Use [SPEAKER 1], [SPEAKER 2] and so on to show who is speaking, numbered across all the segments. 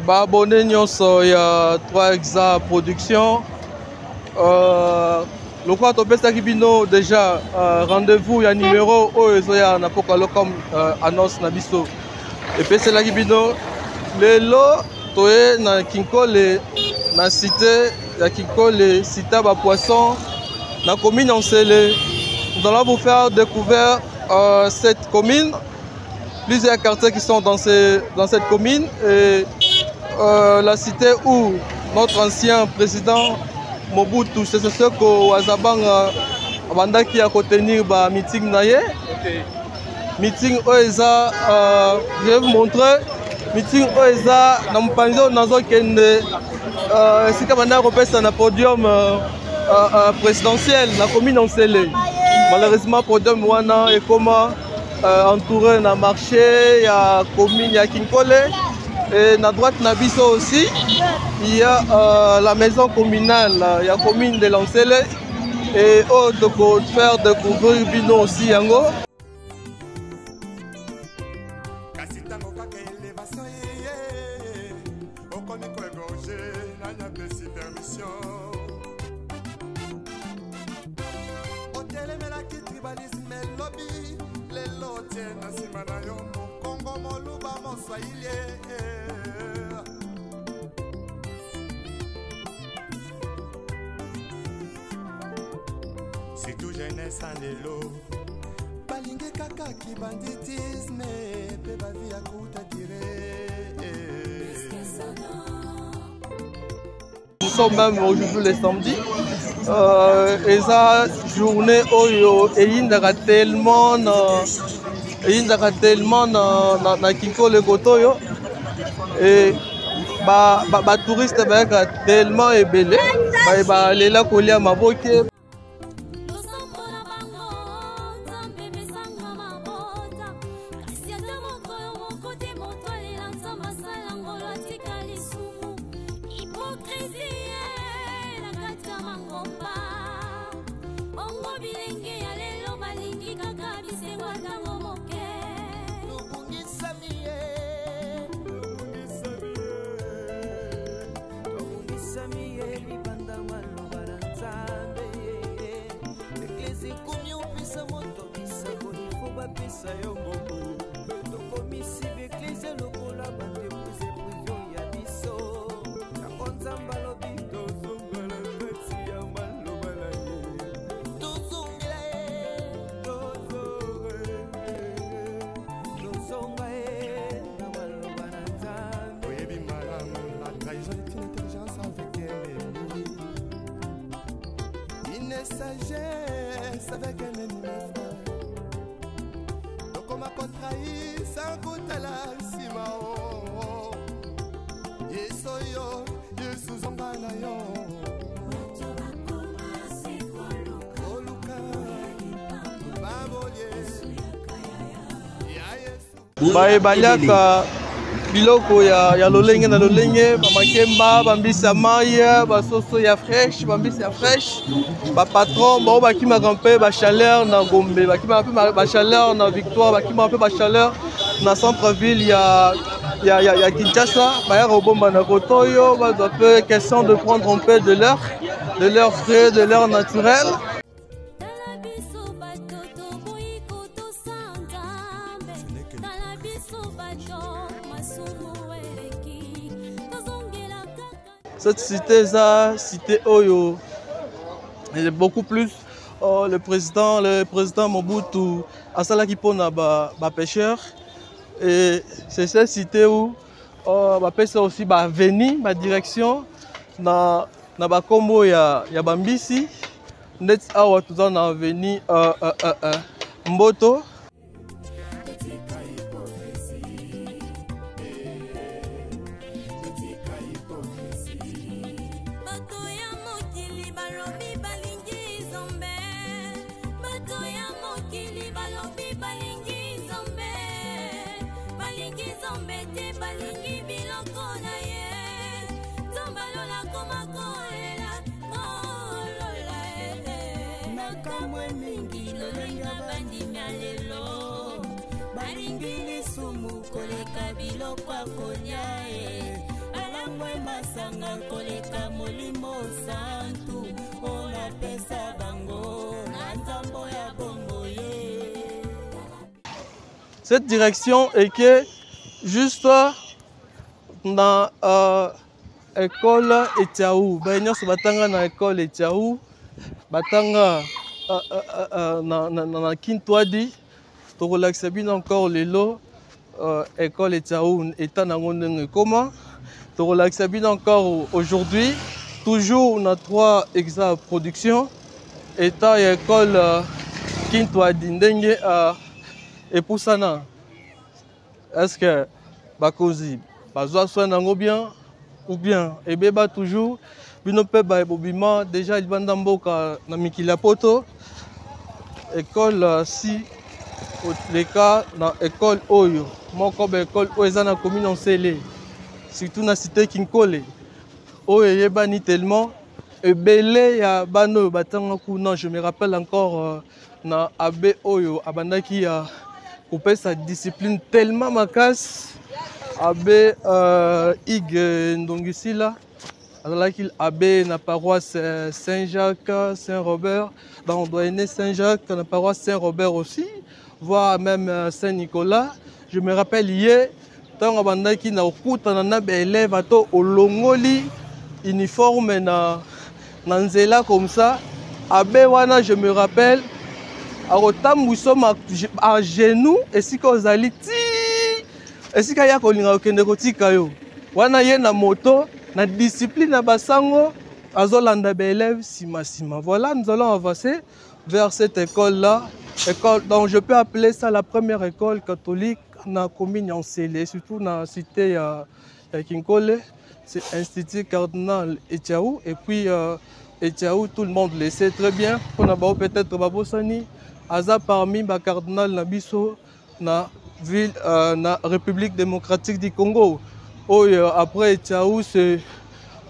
[SPEAKER 1] Abonné nyonso ya 3XA production. Le quoi tu peux bino déjà rendez-vous ya numéro oyo na pokalo comme annonce na biso. Et puis c'est là bino lelo toé na Kinkole na cité ya Kinkole cité ba poisson na commune Nsele. Nous allons vous faire découvrir cette commune, plusieurs quartiers qui sont dans cette commune et la cité où notre ancien président Mobutu Sese Seko Wazabanga abandaki ya kotenir ba meeting na ye. Meeting oeza je vais vous montrer meeting oeza na mpanzo nazo kende sika banda kopesa na podium présidentiel na commune Nsele. Malheureusement podium wana et comment entouré na marché ya commune ya Kinkole. Et à droite Nabiso aussi, il y a la maison communale, il y a la commune de Nsele et pour faire découvrir Bino aussi Yango.
[SPEAKER 2] C'est tout jeunesse en l'élo. Balingue kaka qui banditisme. Pe bavi à kouta
[SPEAKER 1] Nous sommes même aujourd'hui le samedi. Et ça, journée oyo, et il y a tellement na Kinkole Kotoyo. Et les touristes sont tellement ébélés. Ils sont allés là coller à Maboke.
[SPEAKER 2] Sagesse avec un ennemi frère. Donc on m'a contrahi sans goût à la simao. Yesoyo, Yesu zambanayo.
[SPEAKER 1] Bae baliaka biloko ya lolenge na lolenge bamakemba bambisa maya basoso ya fraîche bambisa ya fraîche ba patron ba bakima kampe ba chaleur na Gombe bakima pe ba chaleur na Victoire bakima pe ba chaleur na centre ville ya Kinshasa ba robomba na Kotoyo ba peu question de prendre un peu de leur frais de leur naturel. Cette cité, ça, cité Oyo, elle est beaucoup plus. Le président Mobutu a ça là qui pone ba pêcheur. Et c'est cette cité où ba pêcheur aussi ba venir, ba direction na ba combo ya bambisi. Net awa tout ça na venir Mboto.
[SPEAKER 3] koleka biloko akolia alangwe masanga koleka molimo santu ona pesa bango na nzambo ya bongo ye.
[SPEAKER 1] Cette direction est que juste dans école Etiaou, nyonso batanga na école Etiaou, batanga na Kintwadi, tokolakisa bino encore lelo école Etiaou état nango ndenge koma, tokolakisa bino encore aujourd'hui, toujours na 3 examens production, état ya école Kintwadi ndenge epusana. Est-ce que bakozi bazwa soin nango bien ou bien ebeba toujours bino pe ba ebobima déjà libanda mboka na mikili ya poto école si les cas na école oyo moko ba école oyo eza na commune Nsele surtout na cité Kinkole oyo eyebani tellement ebele ya bana oyo batanga kuna. Je me rappelle encore na abbé oyo abandaki ya kopesa discipline tellement makasi abbé Ig Ndongisila azalaki abbé na paroisse Saint-Jacques, Saint-Robert, dans doyenné Saint-Jacques, na paroisse Saint-Robert aussi, voire même Saint-Nicolas. Je me rappelle hier, tant abandaki na okuta na ba élèves ato olongoli uniforme na nzela comme ça. Abbé wana je me rappelle akotambuso à genoux esika ozali ti esika ya kolinga okende kotika yo wana ye na moto na discipline na basango azolanda ba élèves sima. Voilà, nous allons avancer vers cette école là, école donc je peux appeler ça la première école catholique na commune Nsele, surtout na cité ya Kinkole. C'est Institut Cardinal Etiaou et puis Etiaou tout le monde le sait très bien. On a peut-être babosani aza parmi ba cardinal na biso na ville na République démocratique du Congo. Après Etiaou c'est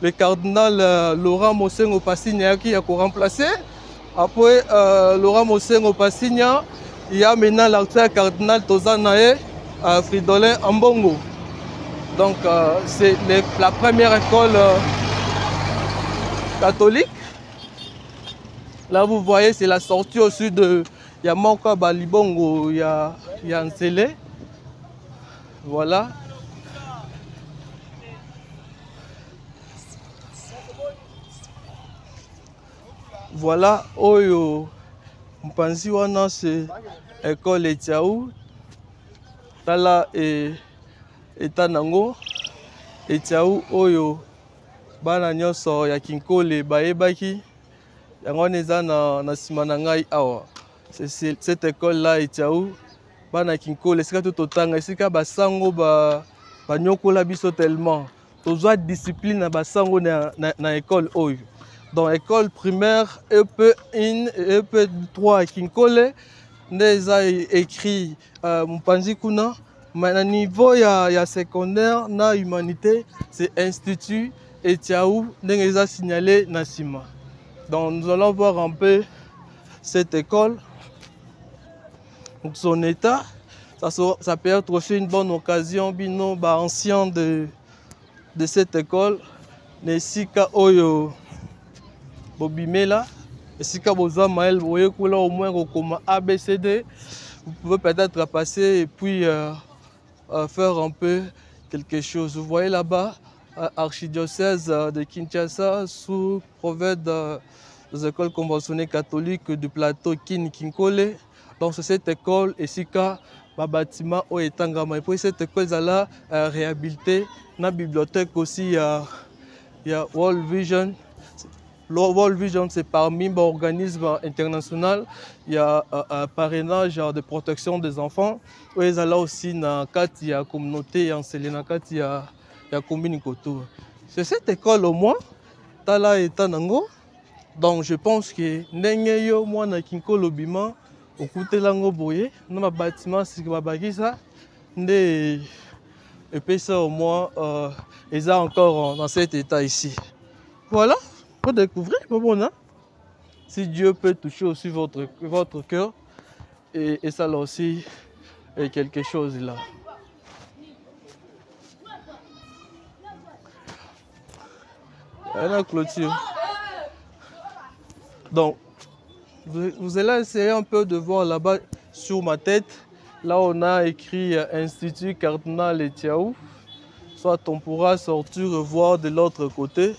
[SPEAKER 1] le cardinal Laurent Mosengo Passigna qui a remplacé. Après Laurent Mosengo Passigna, il y a maintenant l'actuel cardinal Tozanae Fridolin Ambongo. Donc c'est la première école catholique. Là vous voyez c'est la sortie au sud de Yamanka Balibongo, il y a Nsele. Voilà. Voilà, Oyo Mpanzi wana c'est école Etiaou. Tala et Etanango Etiaou Oyo bana nyonso ya Kinkole bayebaki yango neza na sima na ngai awa. C'est cette école là Etiaou bana Kinkole esika totanga esika basango banyokola biso tellement tozwa discipline na basango na école oyo. Dans l'école primaire EP1 et EP3 à Kinkole, nous avons écrit Mpanzi Kuna. Mais à niveau ya secondaire, na humanité, c'est Institut Etiaou, nous avons signalé Nassima. Donc nous allons voir un peu cette école, son état. Ça peut être aussi une bonne occasion, bino, ancien de cette école. Nesika Oyo. Bobimela, et si vous avez au moins comme ABCD, vous pouvez peut-être passer et puis faire un peu quelque chose. Vous voyez là-bas, archidiocèse de Kinshasa, sous prophète des écoles conventionnées catholiques du plateau Kinkole. Donc c'est cette école, et si le bâtiment est en et puis cette école est là réhabilitée. Dans la bibliothèque aussi, il y a World Vision. Le World Vision, c'est parmi les organismes internationaux. Il y a un parrainage de protection des enfants. Il y a aussi la communauté en Selena, il y a la communauté. C'est cette école au moins, Tala et Tanango. Donc je pense que Nengeyo, moi, na Kinkole Bima, au côté lango boye, dans le bâtiment, c'est ça. Et puis ça au moins, ils sont encore dans cet état ici. Voilà. Pour découvrir, bon, hein? Si Dieu peut toucher aussi votre cœur, et ça là aussi est quelque chose là. La clôture. Donc, vous allez essayer un peu de voir là-bas sur ma tête. Là, on a écrit Institut Cardinal Etiaou. Soit on pourra sortir et voir de l'autre côté.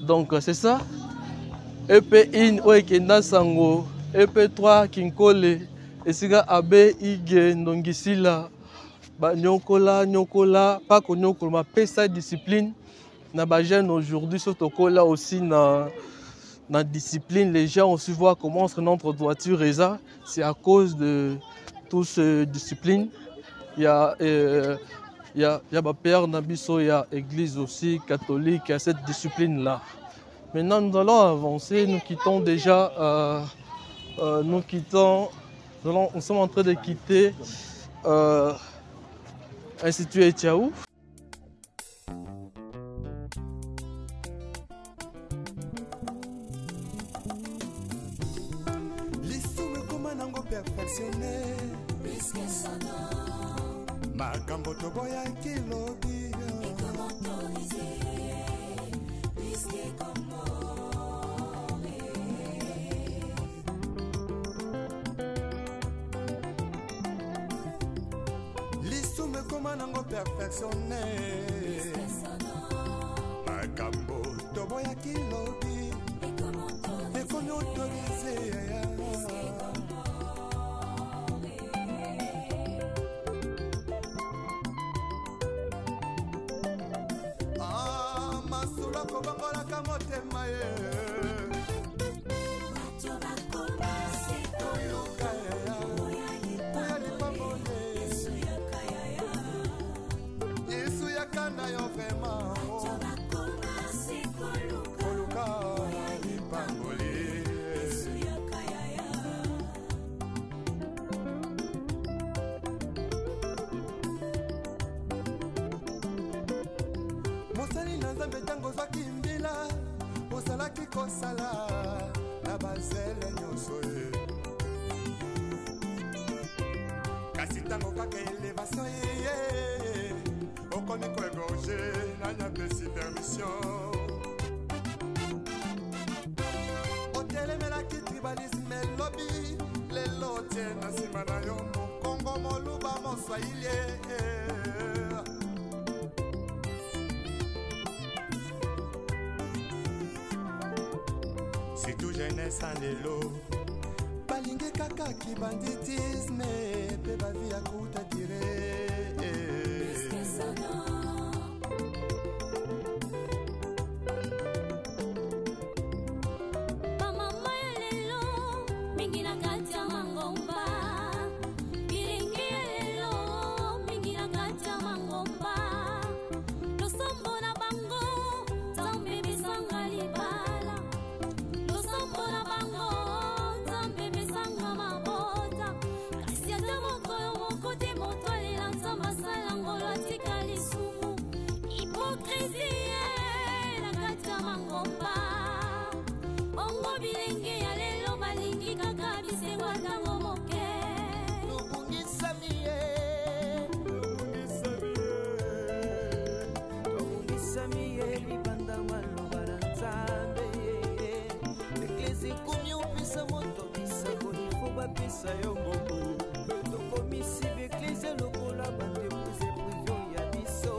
[SPEAKER 1] Donc, c'est ça. EP1, Oekenda Sango. EP3, Kinkole. Esiga Abe, Ige, Ndongisila. Nyokola, Nyokola. Pas que Nyokola, ma pesa discipline. Na ba jeune aujourd'hui, surtout là aussi dans la discipline, les gens aussi voient comment notre voiture est ça. C'est à cause de toute cette discipline. Il y a ma père Nabiso, il y a l'église aussi catholique, il y a cette discipline-là. Maintenant, nous allons avancer. Nous quittons déjà, nous sommes en train de quitter Institut Etiaou.
[SPEAKER 2] Perfectionné makambo toboya kilobi lisume koma nango perfectionné makambo toboya kilobi ekomi autorisé kobangolaka motema ye yesu yakanda yo vraimen koluka lipangoli mosali na nzambe ntango ozwaki mbila ozalaki kosala na bazele nyonso ye kasi ntango kaka elevation yeye okomi koegorge nanyapesi permission otelemelaki tribalisme elobi lelo tie na nsima na yo mokongo moluba moswahili surtout jeunesse en lelo balingi kaka kibanditisme pe bavi ya kuta dire
[SPEAKER 3] bamama ya lelo mingi na kati ya mangomba bilingi ya lelo mingi na kati ya mangomba losombo na bango nzambe bisanga libala losombola bango nzambe besanga mabota kasi ata mokolo moko te moto alela nzambe asala ngolo atika lisumu hipokrisie na kati ya mangomba bongo bilenge ya lelo balingi kaka bisengo ntango moke tobungisami ye libanda maloba na nzambe eklesi komi opesa moto bisako ifo bapesa yo moko tokomisi beklesi lokola bandepuse privio ya biso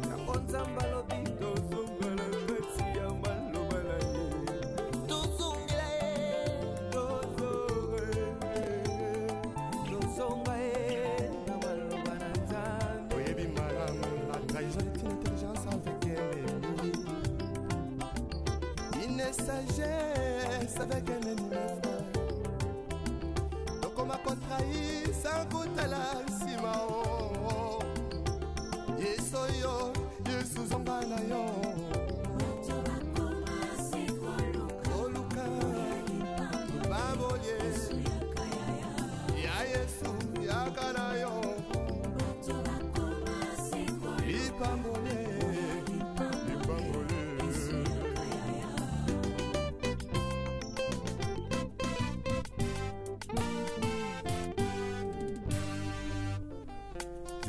[SPEAKER 3] yango nzambe alobi tozongala kati ya maloba na ye tozongela ye tozonga ye na maloba na nzambe oyebi malamu la trahison est une intelligence avec ennemi une sagesse avec un ennemi tokoma kotrahi sans kotala nsima o yesu oyo yesu zonga na yo koluka babolie ya yesu yaka na yo lipambole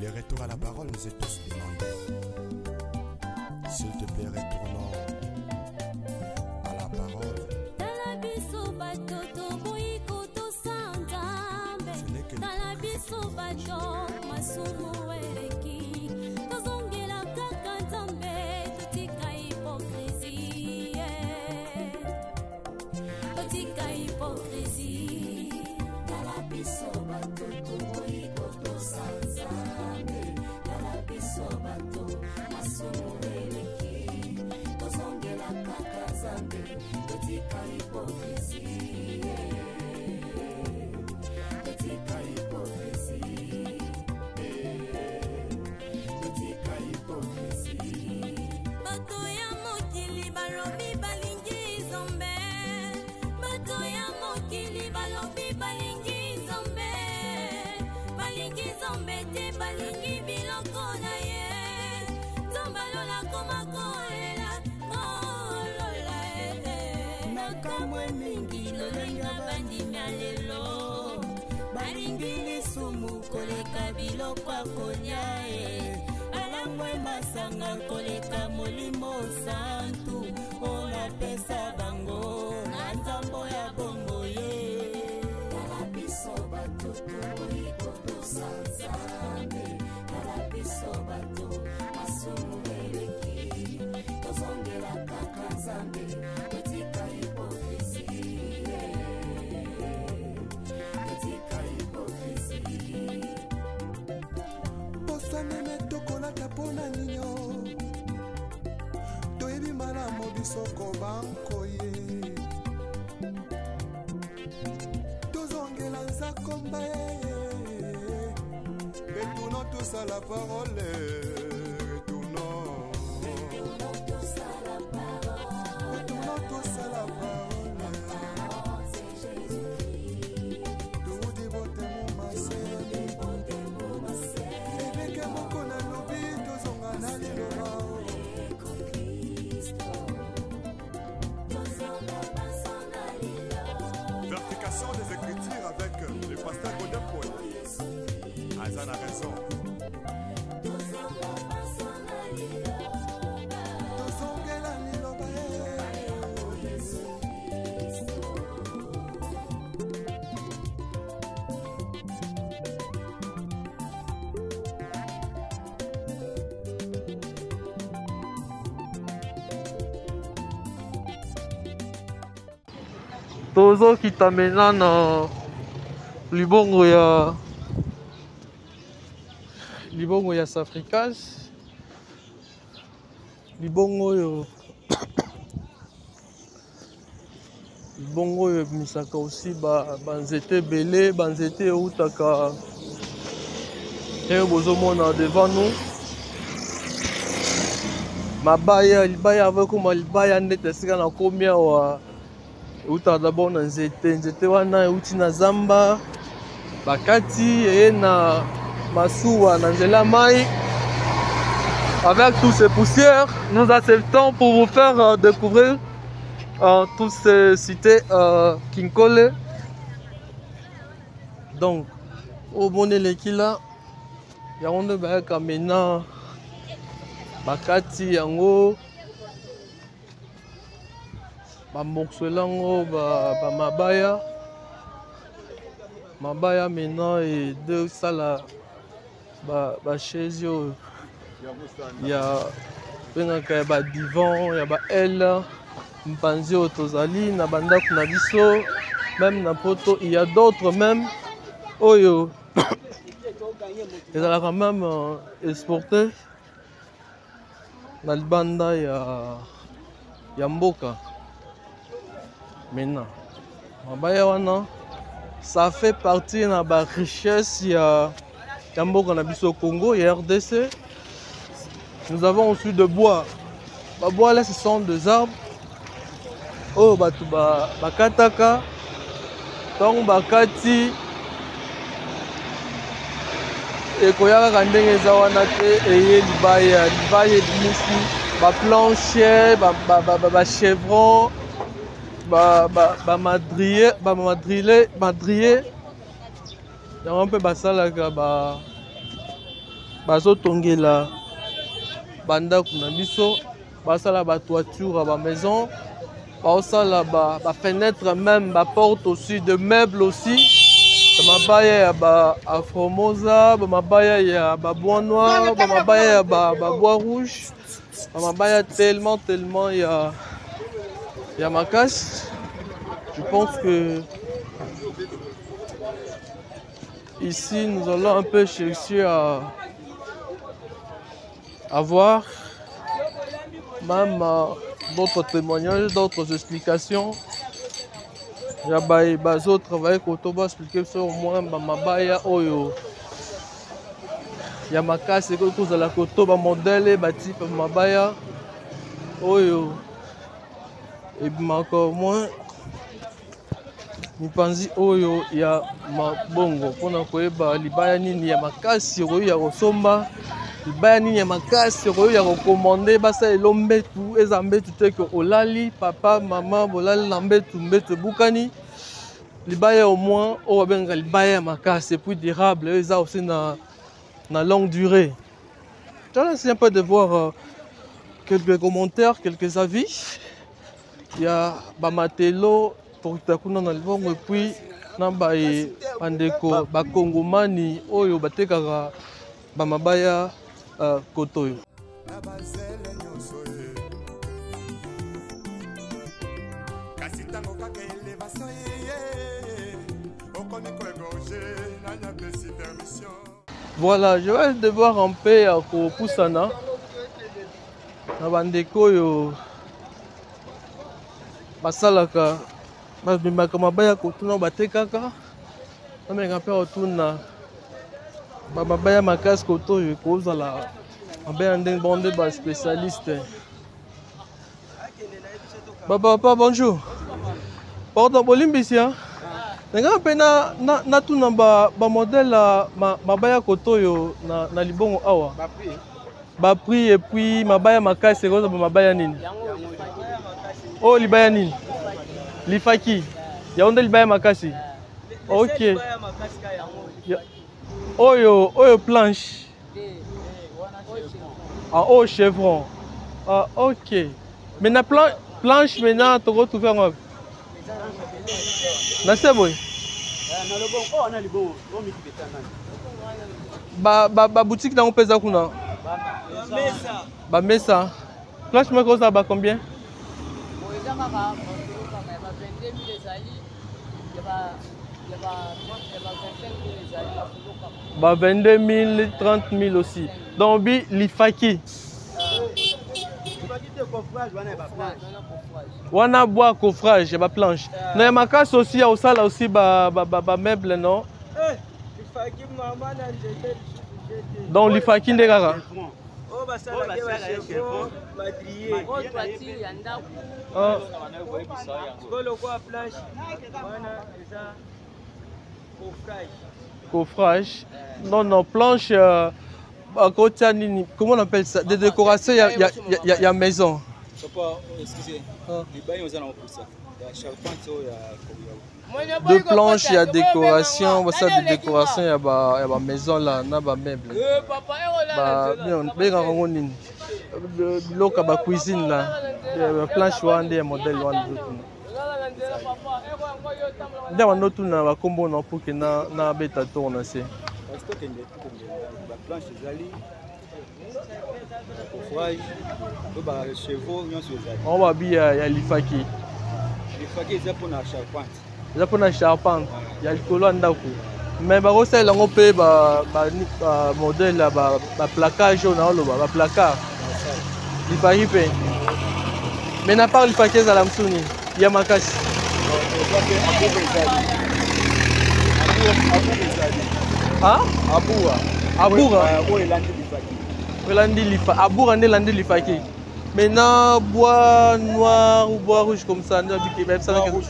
[SPEAKER 2] Les retours à la parole nous est tous demandés. S'il te plaît, retournons à la parole. Ce n'est que
[SPEAKER 4] koleka biloko akolia balangwe masanga koleka molimo santu olapesa bango na nzambo ya bongo ye tala biso bato tokoliko tosanzambe tala biso bato masumu eleki tozongela kaka nzambe totika hipokrisie totika hipokrisie
[SPEAKER 2] bosanene tokolaka mpona nino toyebi malamu bisoko bankoye tozongela nzakomba retournons tous à la parole retournons tous à la parole Vertication des Écritures avec le pasteur Godin Paul. Azan a raison.
[SPEAKER 1] Tozo kitamena na libongo ya Safricas, libongo yo misaka aussi banzete belé banzete utaka bozomona devant nous mabaya libaya avec comme libaya ndete sika na komia wa uta d'abord na nzete wana euti na zamba bakati et na masuwa na nzela mai. Avec toutes ces poussières, nous acceptons pour vous faire découvrir toutes ces cités Kinkole. Donc au moneleki là yango nde bayaka maintenant bakati yango bamoksolango mabaya maintenant et de sala chaise ya bengaka ya divan ya aile mpanzi oyo tozali na bandako na biso même na poto il y a d'autres même oyo ezalaka même exporté na libanda ya mboka. Maintenant mabaya wana ça fait partie de la richesse ya mboka na biso Congo et RDC. Nous avons aussi de bois. Les bois là ce sont des arbres. Oh batu bakataka donc bakati ekoyaka ndenge eza wana te eye libaya ebimisi baplanche bachevron madrier yango mpe basalaka bazotongela bandako na biso, basala ba toiture ba maison, basala ba fenêtre même, ba porte aussi, de meubles aussi. Mabaya ya ba Afromosa, mabaya ya ba bois noir, mabaya ya ba bois rouge, mabaya tellement ya makasi. Je pense que ici nous allons un peu chercher à voir même d'autres témoignages, d'autres explications. Il y a des autres travailleurs qui ont expliqué sur moi, mabaya oyo. Il y a ma casse et que la koto ba modèle ba type mabaya oyo. Et puis encore moins mipanzi oyo ya mabongo pona koyeba libaya nini ya makasi oyo ya kosomba, libaya nini ya makasi oyo ya kokomande basa elombetu eza mbetu te ke olali papa mama bolali na mbetu bukani, libaya au moins oyo benga libaya ya makasi et puis durable eza aussi na longue durée. J'allais essayer un peu de voir quelques commentaires, quelques avis. Il y a Bamatelo pour Takuna dans le bon et puis Nambaye Andeko Bakongomani Oyo Batekara Bamabaya Kotoyo. Voilà, je vais devoir un peu à Poussana. Nabandeko yo basalaka babimaka mabaya kotuna batekaka bamenga mpe otuna mabaya makasi kotoyo kozala mabaya ndenge bonde ba spécialiste. Papa bonjour. Pardon bolimbisi hein. Nanga mpe na tuna ba modèle mabaya kotoyo na libongo awa. Ba prix et puis mabaya makasi koza mabaya nini? Oh libaya nini? Lifaki. Yaonde libaya makasi. OK. Oyo planche. Ah oh chevron. Ah OK. Maintenant planche maintenant tu retrouves en na seboy. Ba boutique na pesa kuna. Ba mesa. Planche moi ça ba combien? Bah 22 000, 30 000 aussi. Donc bi lifaki. Wana bois coffrage, ba planche. Na makasi aussi au sala aussi ba meuble non. Donc lifaki ndekaka. Coffrage. Non, planche. Comment on appelle ça? Des décorations, il y a maison. Deux planches, il y a décoration. Ça, des décorations, il y a maison là, il y a meuble. La cuisine là, la planche est modèle. Il y a un autre combo pour que na beta tourne aussi. On va bien l'ifaki. L'ifaki c'est pour la charpente. C'est pour la charpente. Il y a le colon d'ako. Mais bah aussi là on peut modèle là placage on a le placard. L'ifaki paye. Mais n'a pas l'ifaki à la msuni. Il y a makasi. Ah? Aboura. Aboura n'est l'andi l'ifaki. Maintenant bois noir ou bois rouge comme ça, bois rouge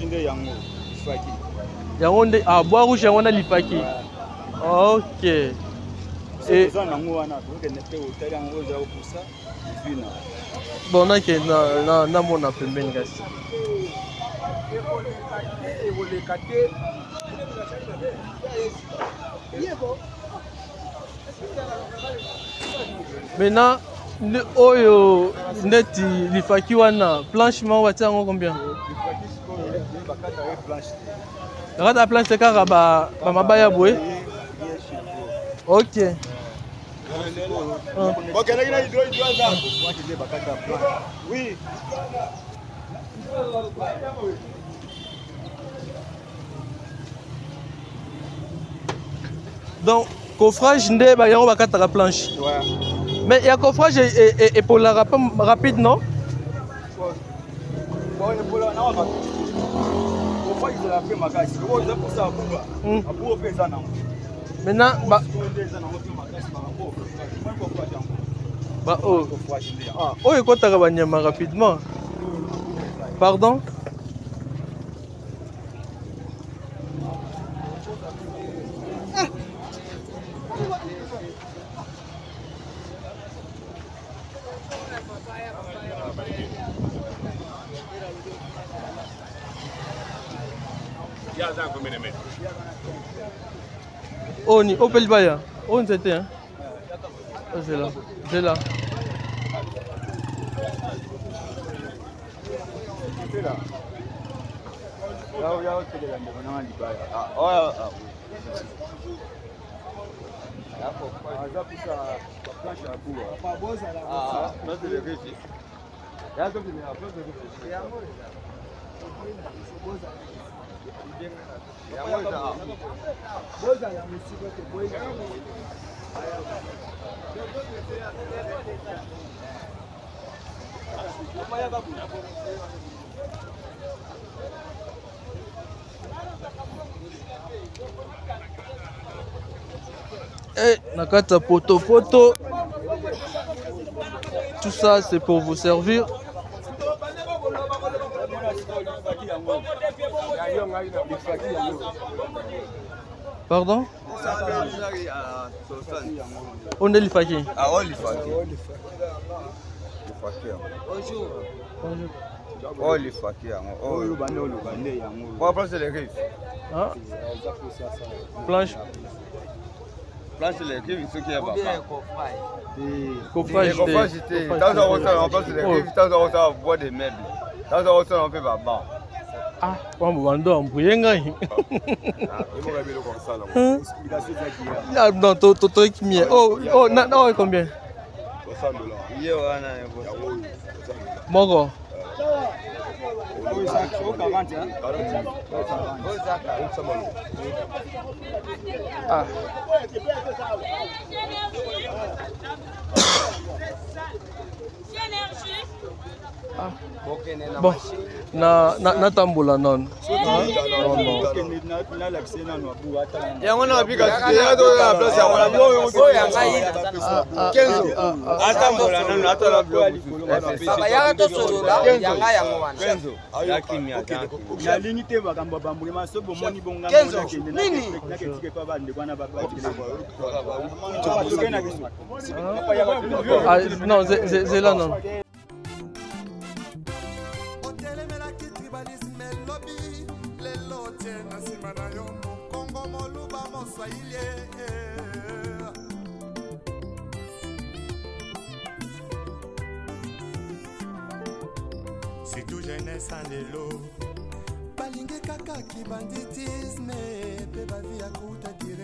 [SPEAKER 1] bois rouge on a l'ifaki. OK. Et bon na ke na mona pembeni kasi. Maintenant, oyo neti lifaki wana planchement watia yango combien? La planche c'est kaka ba mabaya boye. OK.
[SPEAKER 5] Oui.
[SPEAKER 1] Donc coffrage nde ba yango bakata la planche.
[SPEAKER 5] Ouais.
[SPEAKER 1] Mais il y a coffrage et pour la rapide non?
[SPEAKER 5] Bon, pour la non rapide. Coffrage c'est la prime magasi. Pour ça pour faire ça non.
[SPEAKER 1] Maintenant oh écoute banyama rapidement. Pardon? Oh ni Opel Baya. Oh c'était hein. Oh, c'est là. C'est là. Et nakata poto. Tout ça c'est pour vous servir. Pardon? On est l'ifaki.
[SPEAKER 5] Ah, on l'ifaki.
[SPEAKER 1] Bonjour.
[SPEAKER 5] Oh, l'ifaki. Oh, le bandé. On va prendre les rives.
[SPEAKER 1] Ah. Planche.
[SPEAKER 5] Planche les rives, ce qui est bas.
[SPEAKER 1] Coffrage.
[SPEAKER 5] C'était. Dans un hôtel, on place les rives. Dans un hôtel, on boit des meubles. Dans un hôtel, on fait baba.
[SPEAKER 1] Ah, on va vendre un bouillenga. Non, toi qui m'y est. Oh, non, combien? Mogo. Ah. Ah. Bon, na tambola non.
[SPEAKER 5] Yango na bika ya do na place ya wala bo yo Kenzo atambola non atala blo
[SPEAKER 6] baba ya to solola yanga yango wana
[SPEAKER 5] Kenzo yakimia
[SPEAKER 7] na lingi te bakamba bambule masobo moni bonga
[SPEAKER 6] Kenzo nini
[SPEAKER 7] naketike pa bande kwana baba
[SPEAKER 1] non, c'est là non.
[SPEAKER 2] C'est tout jeunesse en élo. Balingue kaka qui banditisme, pe ba vie à kuta dire.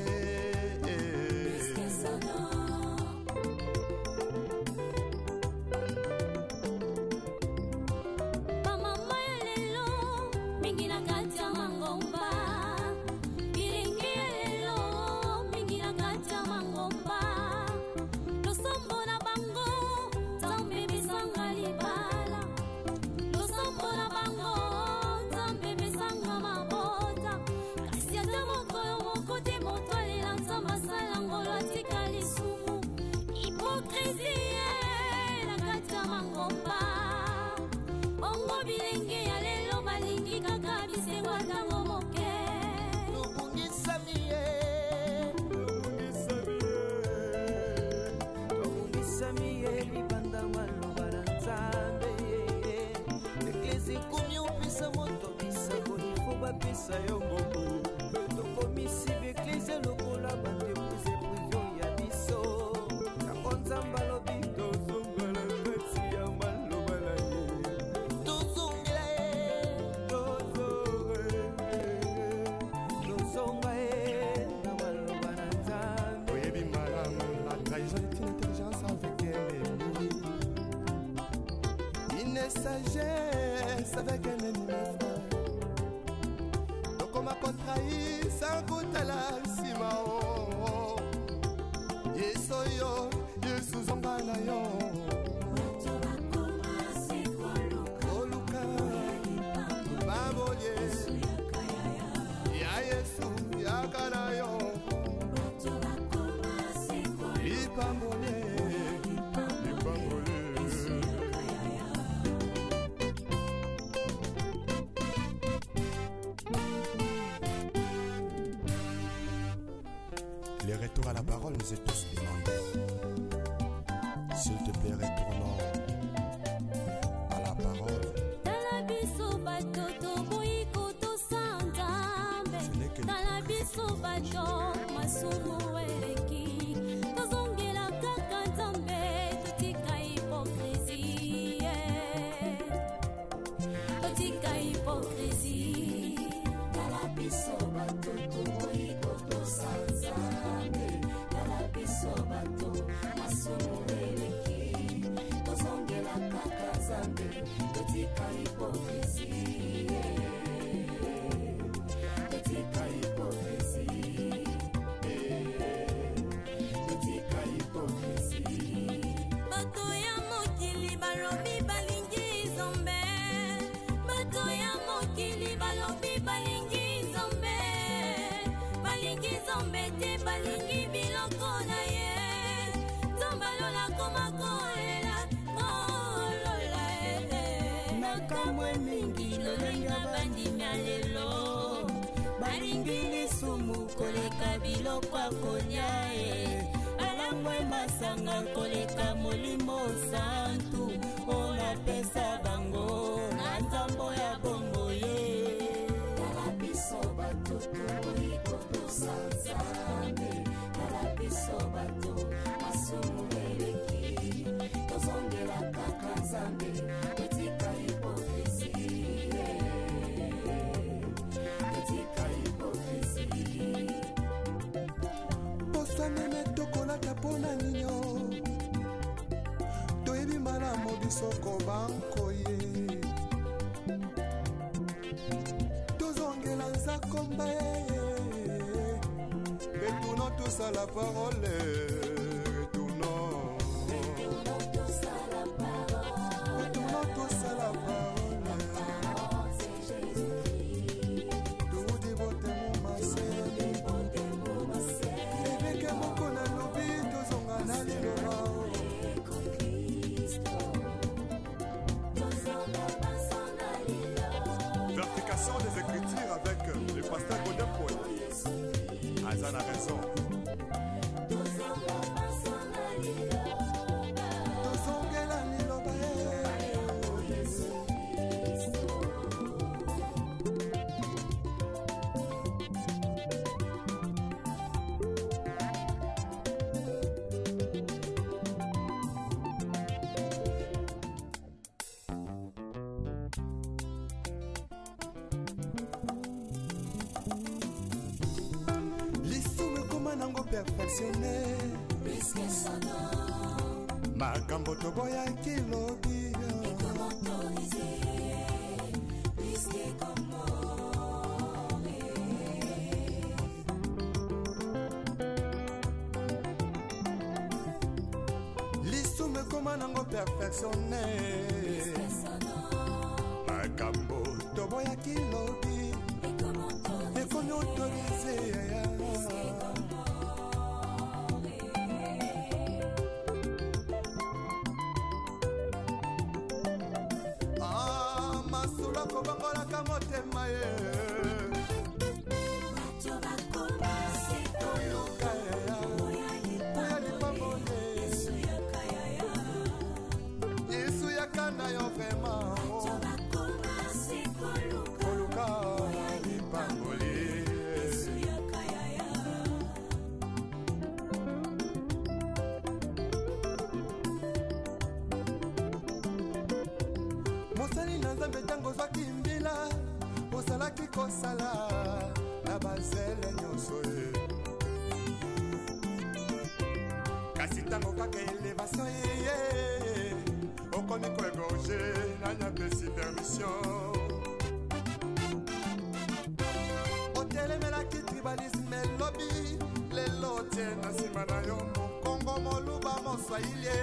[SPEAKER 4] Lokola bande prise privyo ya biso. Na konzamba lobi
[SPEAKER 2] péché, ça fait qu'un ennemi frère. Donc on m'a contrahi, sans goûter la simao. Yesoyo, Yesu zongana yo. Koluka, baboye, ya Yesu, ya kanayo. Lipambole, lipambole.
[SPEAKER 8] Les retours à la parole nous est tous demandés. S'il te plaît, retournons à la parole.
[SPEAKER 3] Talabiso bato toboyi kotosanzambe. Talabiso bato masumu eleki. Tozongela kaka nzambe totika hypocrisie. Totika hypocrisie. Talabiso bato toboyi kotosanzambe. Talabiso bato masumu eleki. Tozongela kaka nzambe totika hypocrisie. Totika hypocrisie. Totika hypocrisie. Bato ya mokili balobi balingi nzambe. Bato ya mokili balobi balingi nzambe. Balingi nzambe te balingi biloko na ye. Nzambe alola koma kolela kolola nakamwe mingi lolenga bandimia lelo. Balingi lisumu koleka biloko akolia ye. Balangwe masanga koleka molimo santu. Olapesa bango na nzambo ya bongo ye. Talabiso bato toboyi kotosanzambe. Talabiso bato masumu eleki. Tozongela kaka nzambe totika hypocrisie. Totika hypocrisie.
[SPEAKER 2] Posanene tokolaka pona ninyo. Toyebi malamu bisoko bankoye. Tozongela nzakomba ye. Retournons tous à la parole. Retournons. Retournons tous à la parole. C'est Jésus-Christ. Tout dévote mon massé. Évêque mon kona lobi tozonga na liloba.
[SPEAKER 8] Vertication des Écritures avec le pasteur Godin Poe. Azan a raison.
[SPEAKER 2] Tozongela liloba. Lisumu koma nango perfectionné.
[SPEAKER 3] Risque sonore.
[SPEAKER 2] Makambo toboyaki lobi.
[SPEAKER 3] Et comment autoriser. Risque comment.
[SPEAKER 2] Lisumu koma nango perfectionné.
[SPEAKER 3] Risque sonore.
[SPEAKER 2] Makambo toboyaki lobi.
[SPEAKER 3] Et comment autoriser.
[SPEAKER 2] Ekomi autorisé. Masula kobangolaka motema ye.
[SPEAKER 3] Bato bakoma
[SPEAKER 2] Koluka ya. Oya lipambole.
[SPEAKER 3] Yesu yakayaya.
[SPEAKER 2] Yesu yakana yo vraiment.
[SPEAKER 3] Bato bakoma sekoluka.
[SPEAKER 2] Koluka lipambole.
[SPEAKER 3] Yesu yakayaya.
[SPEAKER 2] Mosali na nzambe ntango ozwaki mbila ozalaki kosala na bazele nyonso ye. Kasi ntango kaka elevation ye mokoni koegorge nani apesi permission otelemelaki tribalisme elobi lelo tie na nsima na yo mokongo moluba moswahili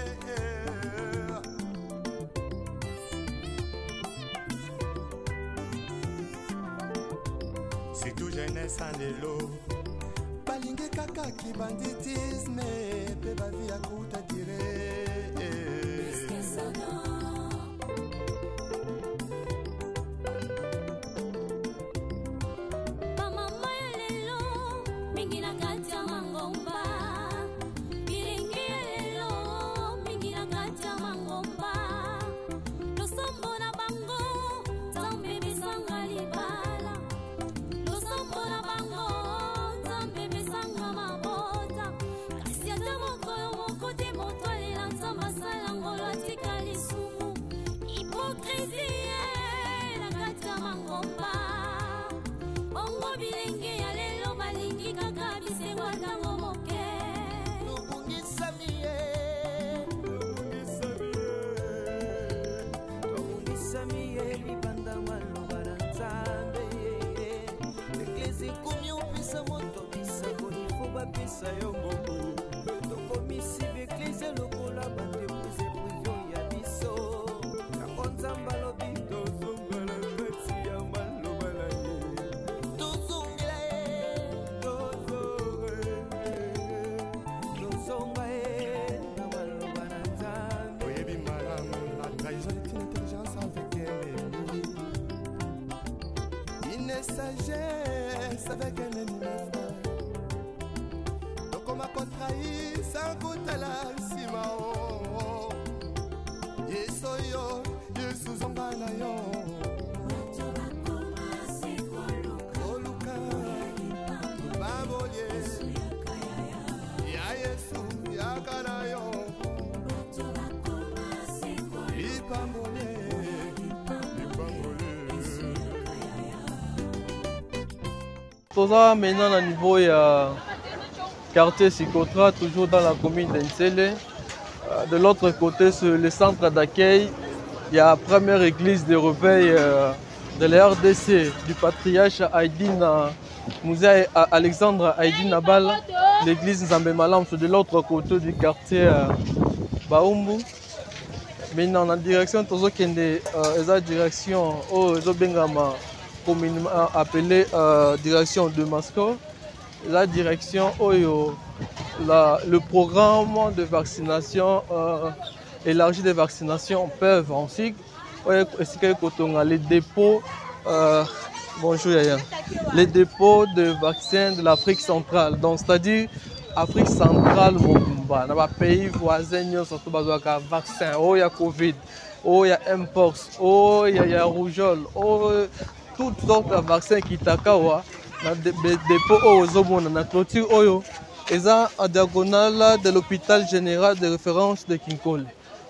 [SPEAKER 2] surtout jeunesse en lelo balingi kaka kibanditisme pe bavi ya kuta dire sagesse avec un ennemi frère. Donc on m'a contrahi sans goûter la simao. Yesoyo, Yesuzonganayo. Oluka, Baboye, Ya Yesu, Yakanayo. Ipambole.
[SPEAKER 1] Tout ça maintenant au niveau quartier Sikotra, toujours dans la commune d'Ensele. De l'autre côté, sur le centre d'accueil, il y a la première église de réveil de la RDC du patriarche Aïdine Musée Alexandre Aïdine Abal, l'église Nzambe Malam, c'est de l'autre côté du quartier Baumbu. Maintenant, en direction, tout ça la direction au Bengama, communément appelée direction de Masco, la direction Oyo, le programme de vaccination élargi de vaccination peuvent ainsi les dépôts bonjour Yaya, les dépôts de vaccins de l'Afrique centrale, donc c'est-à-dire Afrique centrale dans les pays voisins surtout besoin de vaccins, oh il y a Covid, oh il y a Mpox, oh il y a rougeole, oh toutes sortes de vaccins qui takawa dans des dépôts aux zones dans la clôture oyo et ça en diagonale de l'hôpital général de référence de Kinkole.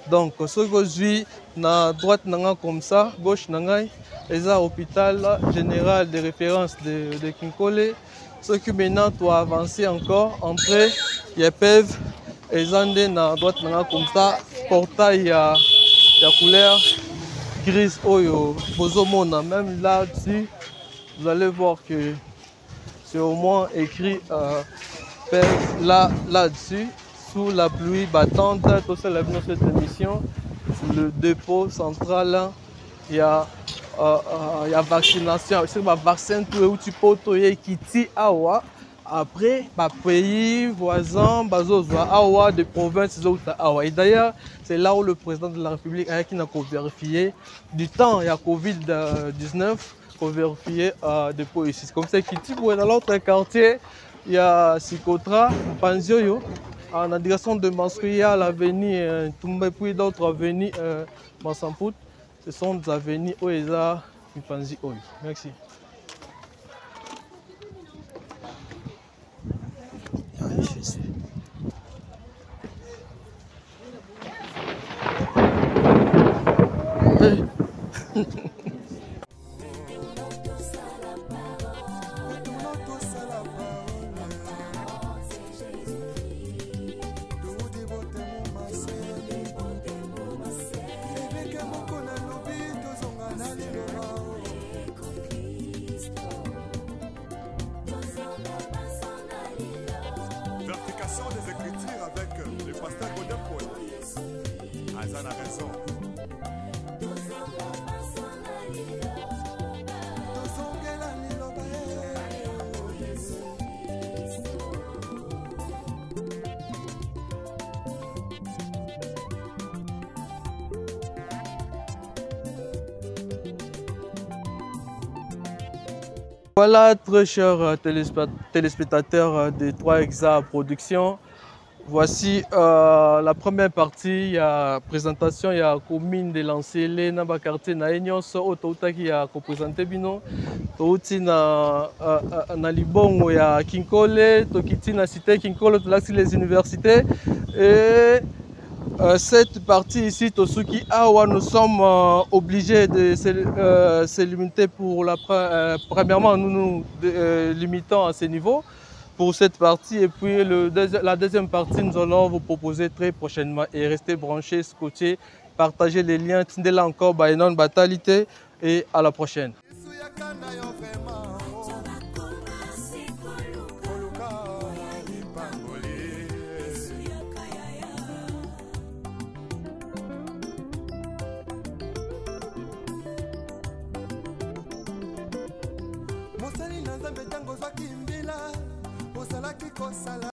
[SPEAKER 1] Donc ce que je suis na droite nanga comme ça, gauche nanga et ça hôpital général de référence de Kinkole. Ce qui maintenant doit avancer encore, entrer, il y a peuvent et ça na droite nanga comme ça, portail ya couleur grise oyo bozomona même là-dessus vous allez voir que c'est au moins écrit là-dessus sous la pluie battante tout ça là dans cette émission sur le dépôt central là il y a vaccination c'est un vaccin tout où tu peux toyer qui tire awa après pays voisins bazozwa awa de provinces awa et d'ailleurs c'est là où le président de la République a qui n'a qu'à vérifier du temps il y a Covid-19 pour vérifier dépôt ici. C'est comme ça qu'il dit dans l'autre quartier il y a Sikotra, Panzioyo, en la direction de Mansouya, l'avenue Toumbe, puis d'autres avenues Massampout. Ce sont des avenues Oeza, Panzi Oy. Merci. Voilà, très chers téléspectateurs de 3XA Productions. Voici la première partie. Il y a présentation, il y a commune de Lancélé, dans le quartier Naïnios, qui a présenté Bino. Touti na Libongo, il y a Kinkole, Tokiti na cité Kinkole, les universités. Et cette partie ici, Tosuki Awa, nous sommes obligés de se limiter pour premièrement, nous nous limitons à ce niveau pour cette partie. Et puis la deuxième partie, nous allons vous proposer très prochainement. Et restez branchés, scotchés, partagez les liens. Tindela encore, Baïnon Batalité. Et à la prochaine.
[SPEAKER 2] Mosali na Nzambe tango zwaki mbila, osalaki kosala